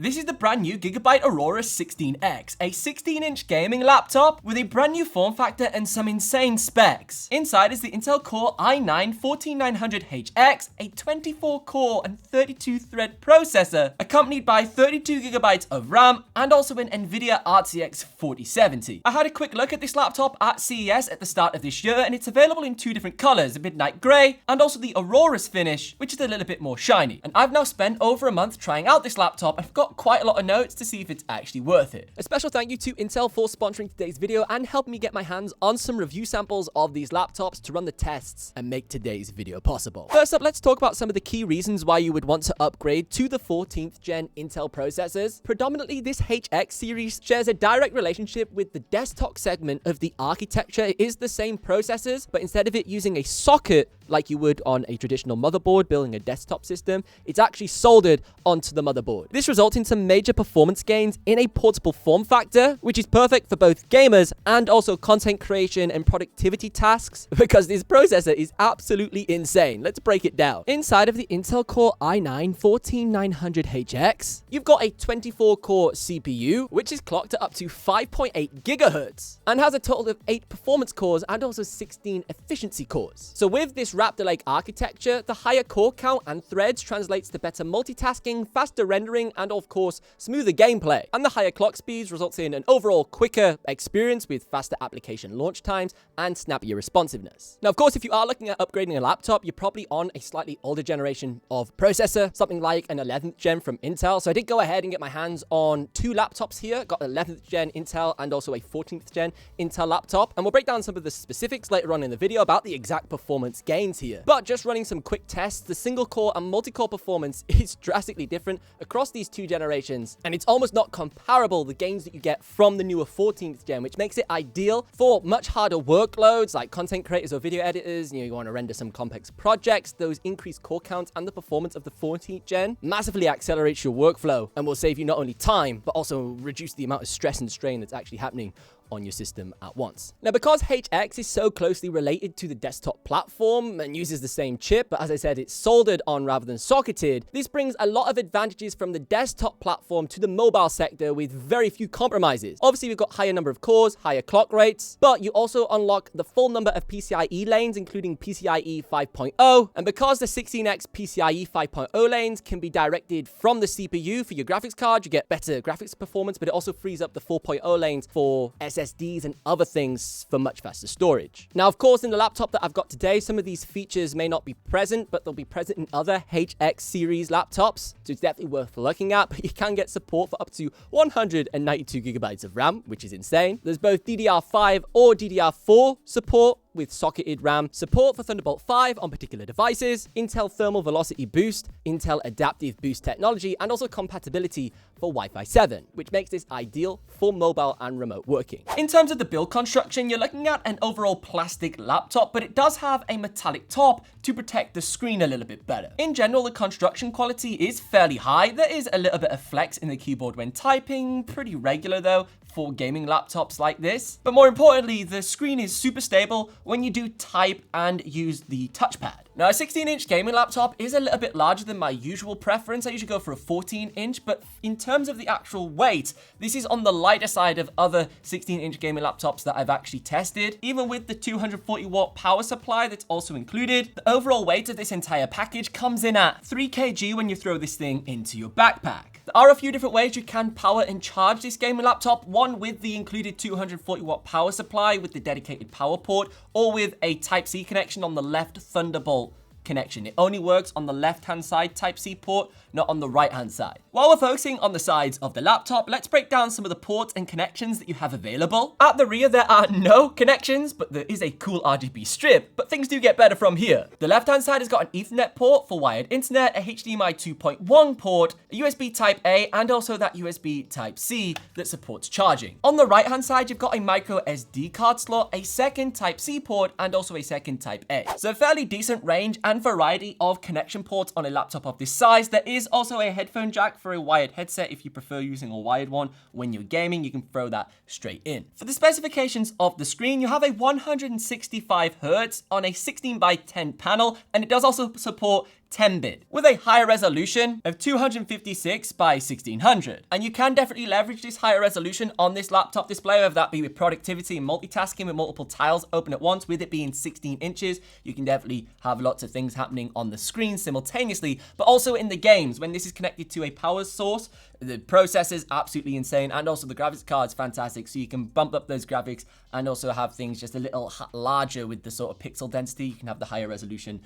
This is the brand new Gigabyte AORUS 16X, a 16-inch gaming laptop with a brand new form factor and some insane specs. Inside is the Intel Core i9-14900HX, a 24-core and 32-thread processor, accompanied by 32GB of RAM and also an Nvidia RTX 4070. I had a quick look at this laptop at CES at the start of this year, and it's available in two different colors, a midnight gray and also the AORUS finish, which is a little bit more shiny. And I've now spent over a month trying out this laptop and I've got quite a lot of notes to see if it's actually worth it. A special thank you to Intel for sponsoring today's video and helping me get my hands on some review samples of these laptops to run the tests and make today's video possible. First up, let's talk about some of the key reasons why you would want to upgrade to the 14th gen Intel processors. Predominantly, this HX series shares a direct relationship with the desktop segment of the architecture. It is the same processors, but instead of it using a socket like you would on a traditional motherboard building a desktop system, it's actually soldered onto the motherboard. This results in some major performance gains in a portable form factor, which is perfect for both gamers and also content creation and productivity tasks, because this processor is absolutely insane. Let's break it down. Inside of the Intel Core i9-14900HX, you've got a 24-core CPU, which is clocked at up to 5.8 gigahertz and has a total of 8 performance cores and also 16 efficiency cores. So with this Raptor-like architecture, the higher core count and threads translates to better multitasking, faster rendering, and of course, smoother gameplay. And the higher clock speeds results in an overall quicker experience with faster application launch times and snappier responsiveness. Now, of course, if you are looking at upgrading a laptop, you're probably on a slightly older generation of processor, something like an 11th gen from Intel. So I did go ahead and get my hands on two laptops here. Got an 11th gen Intel and also a 14th gen Intel laptop. And we'll break down some of the specifics later on in the video about the exact performance gains here. But just running some quick tests, the single core and multi-core performance is drastically different across these two generations, and it's almost not comparable the gains that you get from the newer 14th gen, which makes it ideal for much harder workloads like content creators or video editors. You want to render some complex projects. Those increased core counts and the performance of the 14th gen massively accelerates your workflow and will save you not only time, but also reduce the amount of stress and strain that's actually happening on your system at once. Now, because HX is so closely related to the desktop platform and uses the same chip, but as I said, it's soldered on rather than socketed, this brings a lot of advantages from the desktop platform to the mobile sector with very few compromises. Obviously, we've got higher number of cores, higher clock rates, but you also unlock the full number of PCIe lanes, including PCIe 5.0, and because the 16X PCIe 5.0 lanes can be directed from the CPU for your graphics card, you get better graphics performance, but it also frees up the 4.0 lanes for SSDs and other things for much faster storage. Now, of course, in the laptop that I've got today, some of these features may not be present, but they'll be present in other HX series laptops, so it's definitely worth looking at. But you can get support for up to 192 gigabytes of RAM, which is insane. There's both DDR5 or DDR4 support with socketed RAM, support for Thunderbolt 5 on particular devices, Intel Thermal Velocity Boost, Intel Adaptive Boost technology, and also compatibility for Wi-Fi 7, which makes this ideal for mobile and remote working. In terms of the build construction, you're looking at an overall plastic laptop, but it does have a metallic top to protect the screen a little bit better. In general, the construction quality is fairly high. There is a little bit of flex in the keyboard when typing, pretty regular though for gaming laptops like this. But more importantly, the screen is super stable when you do type and use the touchpad. Now, a 16-inch gaming laptop is a little bit larger than my usual preference. I usually go for a 14-inch, but in terms of the actual weight, this is on the lighter side of other 16-inch gaming laptops that I've actually tested. Even with the 240-watt power supply that's also included, the overall weight of this entire package comes in at 3 kg when you throw this thing into your backpack. There are a few different ways you can power and charge this gaming laptop. One with the included 240-watt power supply with the dedicated power port, or with a Type-C connection on the left Thunderbolt connection. It only works on the left-hand side Type-C port, not on the right-hand side. While we're focusing on the sides of the laptop, let's break down some of the ports and connections that you have available. At the rear, there are no connections, but there is a cool RGB strip, but things do get better from here. The left-hand side has got an Ethernet port for wired internet, a HDMI 2.1 port, a USB Type-A, and also that USB Type-C that supports charging. On the right-hand side, you've got a micro SD card slot, a second Type-C port, and also a second Type-A. So fairly decent range and variety of connection ports on a laptop of this size. There is also a headphone jack for a wired headset if you prefer using a wired one when you're gaming. You can throw that straight in. For the specifications of the screen, you have a 165 Hz on a 16:10 panel, and it does also support 10-bit with a higher resolution of 256 by 1600. And you can definitely leverage this higher resolution on this laptop display, whether that be with productivity and multitasking with multiple tiles open at once. With it being 16 inches, you can definitely have lots of things happening on the screen simultaneously, but also in the games. When this is connected to a power source, the processor's absolutely insane, and also the graphics card's fantastic, so you can bump up those graphics and also have things just a little larger with the sort of pixel density. You can have the higher resolution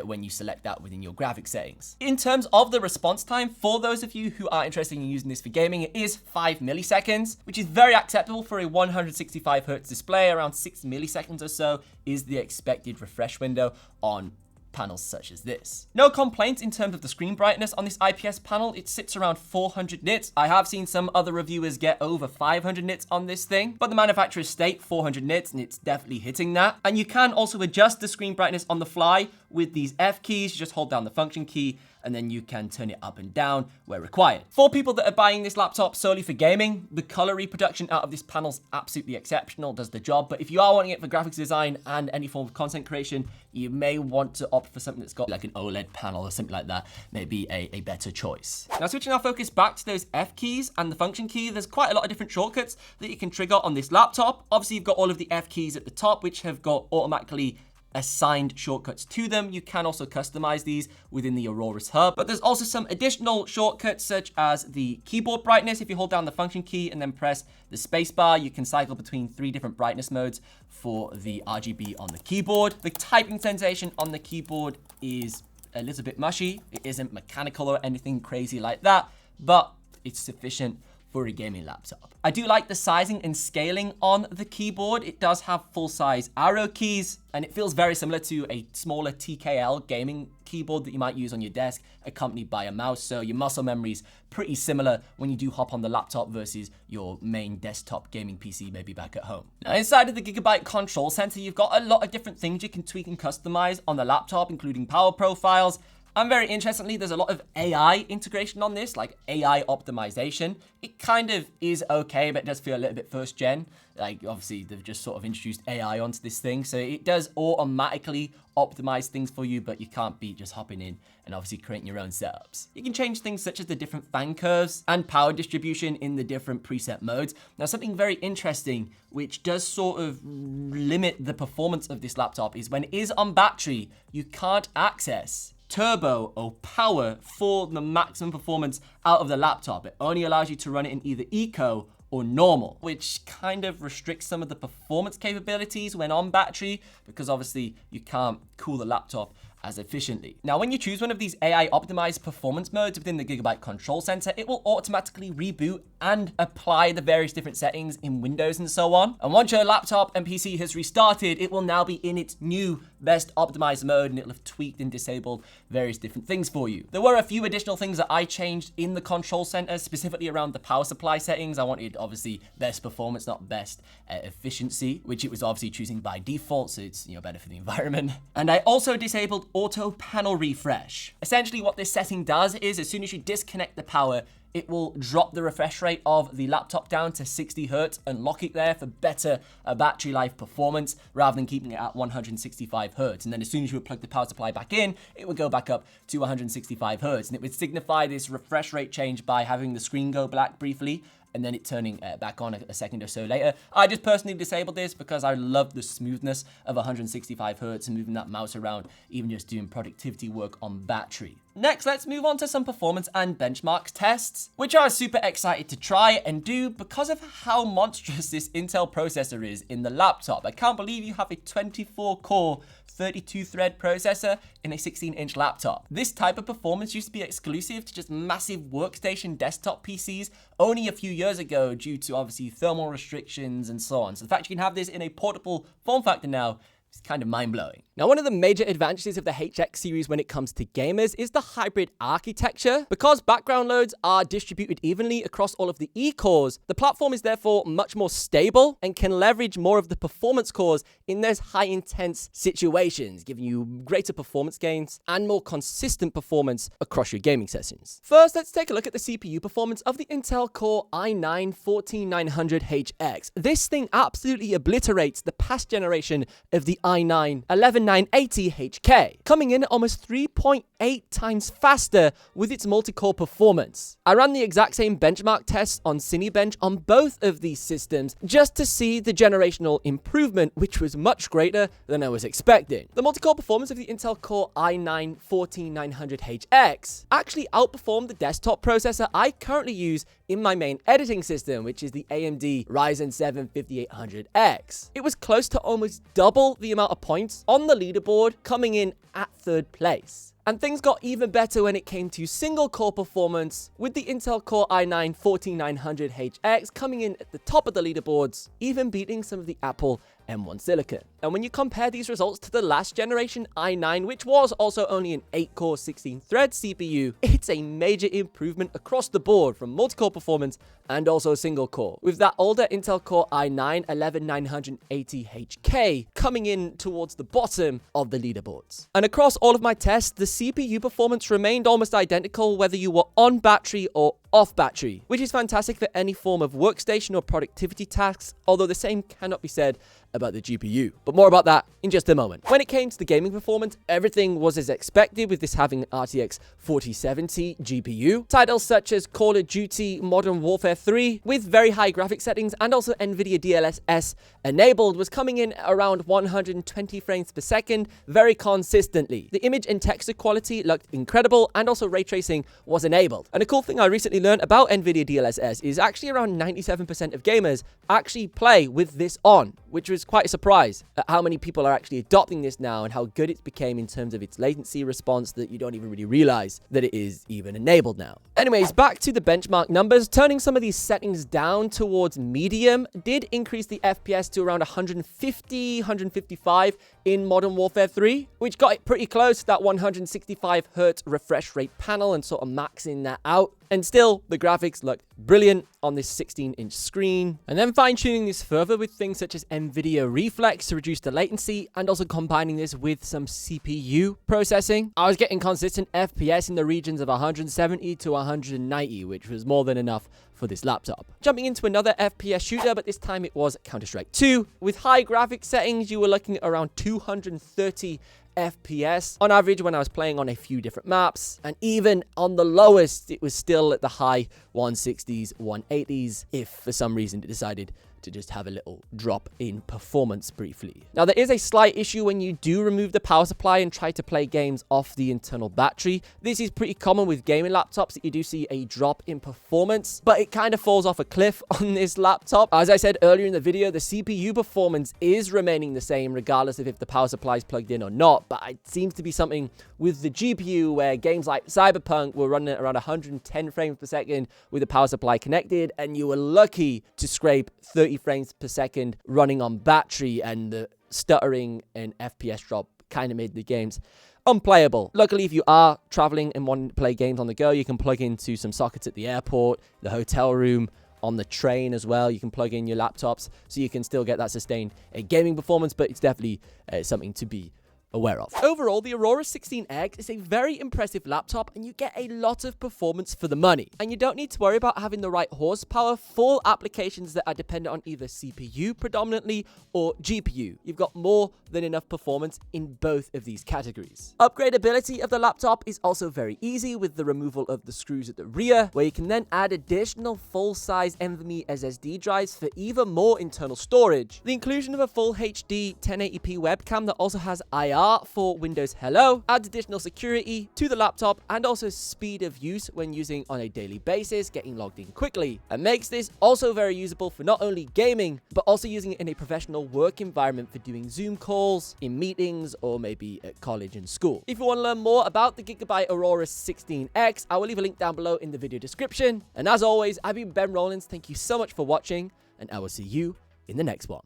when you select that within your graphics settings. In terms of the response time, for those of you who are interested in using this for gaming, it is 5 milliseconds, which is very acceptable for a 165 Hz display. Around 6 milliseconds or so is the expected refresh window on panels such as this. No complaints in terms of the screen brightness on this IPS panel. It sits around 400 nits. I have seen some other reviewers get over 500 nits on this thing, but the manufacturers state 400 nits, and it's definitely hitting that. And you can also adjust the screen brightness on the fly with these F keys. You just hold down the function key, and then you can turn it up and down where required. For people that are buying this laptop solely for gaming, the color reproduction out of this panel is absolutely exceptional, does the job. But if you are wanting it for graphics design and any form of content creation, you may want to opt for something that's got like an OLED panel or something like that. Maybe a better choice. Now, switching our focus back to those F keys and the function key, there's quite a lot of different shortcuts that you can trigger on this laptop. Obviously, you've got all of the F keys at the top, which have got automatically assigned shortcuts to them. You can also customize these within the AORUS hub, but there's also some additional shortcuts such as the keyboard brightness. If you hold down the function key and then press the space bar, you can cycle between 3 different brightness modes for the RGB on the keyboard. The typing sensation on the keyboard is a little bit mushy. It isn't mechanical or anything crazy like that, but it's sufficient for a gaming laptop. I do like the sizing and scaling on the keyboard. It does have full-size arrow keys, and it feels very similar to a smaller TKL gaming keyboard that you might use on your desk, accompanied by a mouse. So your muscle memory is pretty similar when you do hop on the laptop versus your main desktop gaming PC, maybe back at home. Now, inside of the Gigabyte control center, you've got a lot of different things you can tweak and customize on the laptop, including power profiles. And very interestingly, there's a lot of AI integration on this, like AI optimization. It kind of is okay, but it does feel a little bit first gen. Like, obviously, they've just sort of introduced AI onto this thing. So it does automatically optimize things for you, but you can't be just hopping in and obviously creating your own setups. You can change things such as the different fan curves and power distribution in the different preset modes. Now, something very interesting, which does sort of limit the performance of this laptop, is when it is on battery, you can't access turbo or power for the maximum performance out of the laptop. It only allows you to run it in either eco or normal, which kind of restricts some of the performance capabilities when on battery, because obviously you can't cool the laptop as efficiently. Now, when you choose one of these AI optimized performance modes within the Gigabyte control center, it will automatically reboot and apply the various different settings in Windows and so on. And once your laptop and PC has restarted, it will now be in its new best optimized mode, and it'll have tweaked and disabled various different things for you. There were a few additional things that I changed in the control center, specifically around the power supply settings. I wanted obviously best performance, not best efficiency, which it was obviously choosing by default, so it's better for the environment. And I also disabled auto panel refresh. Essentially what this setting does is, as soon as you disconnect the power, it will drop the refresh rate of the laptop down to 60 Hz and lock it there for better battery life performance, rather than keeping it at 165 Hz. And then as soon as you would plug the power supply back in, it would go back up to 165 Hz. And it would signify this refresh rate change by having the screen go black briefly, and then it turning back on a second or so later. I just personally disabled this because I love the smoothness of 165 Hz and moving that mouse around, even just doing productivity work on battery. Next, let's move on to some performance and benchmarks tests, which I was super excited to try and do because of how monstrous this Intel processor is in the laptop. I can't believe you have a 24-core 32-thread processor in a 16-inch laptop. This type of performance used to be exclusive to just massive workstation desktop PCs only a few years ago due to obviously thermal restrictions and so on. So the fact you can have this in a portable form factor now is kind of mind-blowing. Now, one of the major advantages of the HX series when it comes to gamers is the hybrid architecture. Because background loads are distributed evenly across all of the E cores, the platform is therefore much more stable and can leverage more of the performance cores in those high-intense situations, giving you greater performance gains and more consistent performance across your gaming sessions. First, let's take a look at the CPU performance of the Intel Core i9-14900HX. This thing absolutely obliterates the past generation of the the i9 11980HK, coming in at almost 3.8 times faster with its multi-core performance. I ran the exact same benchmark tests on Cinebench on both of these systems just to see the generational improvement, which was much greater than I was expecting. The multi-core performance of the Intel Core i9 14900HX actually outperformed the desktop processor I currently use in my main editing system, which is the AMD Ryzen 7 5800X. It was close to almost double the amount of points on the leaderboard, coming in at third place. And things got even better when it came to single-core performance, with the Intel Core i9 14900HX coming in at the top of the leaderboards, even beating some of the Apple M1 Silicon. And when you compare these results to the last generation i9, which was also only an 8-core 16-thread CPU, it's a major improvement across the board from multi-core performance and also single-core, with that older Intel Core i9 11980HK coming in towards the bottom of the leaderboards. And across all of my tests, the CPU performance remained almost identical whether you were on battery or off battery, which is fantastic for any form of workstation or productivity tasks, although the same cannot be said about the GPU. But more about that in just a moment. When it came to the gaming performance, everything was as expected, with this having an RTX 4070 GPU. Titles such as Call of Duty Modern Warfare 3 with very high graphic settings and also Nvidia DLSS enabled was coming in around 120 frames per second very consistently. The image and texture quality looked incredible, and also ray tracing was enabled. And a cool thing I recently learned about Nvidia DLSS is actually around 97% of gamers actually play with this on, which was quite a surprise at how many people are actually adopting this now and how good it's became in terms of its latency response that you don't even really realize that it is even enabled now. Anyways, back to the benchmark numbers. Turning some of these settings down towards medium did increase the FPS to around 150, 155 in Modern Warfare 3, which got it pretty close to that 165 Hz refresh rate panel and sort of maxing that out. And still, the graphics looked brilliant on this 16-inch screen. And then fine-tuning this further with things such as NVIDIA Reflex to reduce the latency, and also combining this with some CPU processing, I was getting consistent FPS in the regions of 170 to 190, which was more than enough for this laptop. Jumping into another FPS shooter, but this time it was Counter-Strike 2. With high graphics settings, you were looking at around 230 FPS on average when I was playing on a few different maps, and even on the lowest it was still at the high 160s, 180s, if for some reason it decided to just have a little drop in performance briefly. Now, there is a slight issue when you do remove the power supply and try to play games off the internal battery. This is pretty common with gaming laptops, that you do see a drop in performance, but it kind of falls off a cliff on this laptop. As I said earlier in the video, the CPU performance is remaining the same regardless of if the power supply is plugged in or not, but it seems to be something with the GPU where games like Cyberpunk were running at around 110 frames per second with the power supply connected, and you were lucky to scrape 30 frames per second running on battery, and the stuttering and FPS drop kind of made the games unplayable. Luckily, if you are traveling and wanting to play games on the go, you can plug into some sockets at the airport, the hotel room, on the train as well. You can plug in your laptops so you can still get that sustained gaming performance, but it's definitely something to be aware of. Overall, the AORUS 16X is a very impressive laptop, and you get a lot of performance for the money. And you don't need to worry about having the right horsepower for applications that are dependent on either CPU predominantly or GPU. You've got more than enough performance in both of these categories. Upgradability of the laptop is also very easy with the removal of the screws at the rear, where you can then add additional full-size NVMe SSD drives for even more internal storage. The inclusion of a full HD 1080p webcam that also has IR for Windows Hello adds additional security to the laptop and also speed of use when using on a daily basis, getting logged in quickly, and makes this also very usable for not only gaming but also using it in a professional work environment for doing Zoom calls, in meetings, or maybe at college and school. If you want to learn more about the Gigabyte AORUS 16X, I will leave a link down below in the video description. And as always, I've been Ben Rollins. Thank you so much for watching, and I will see you in the next one.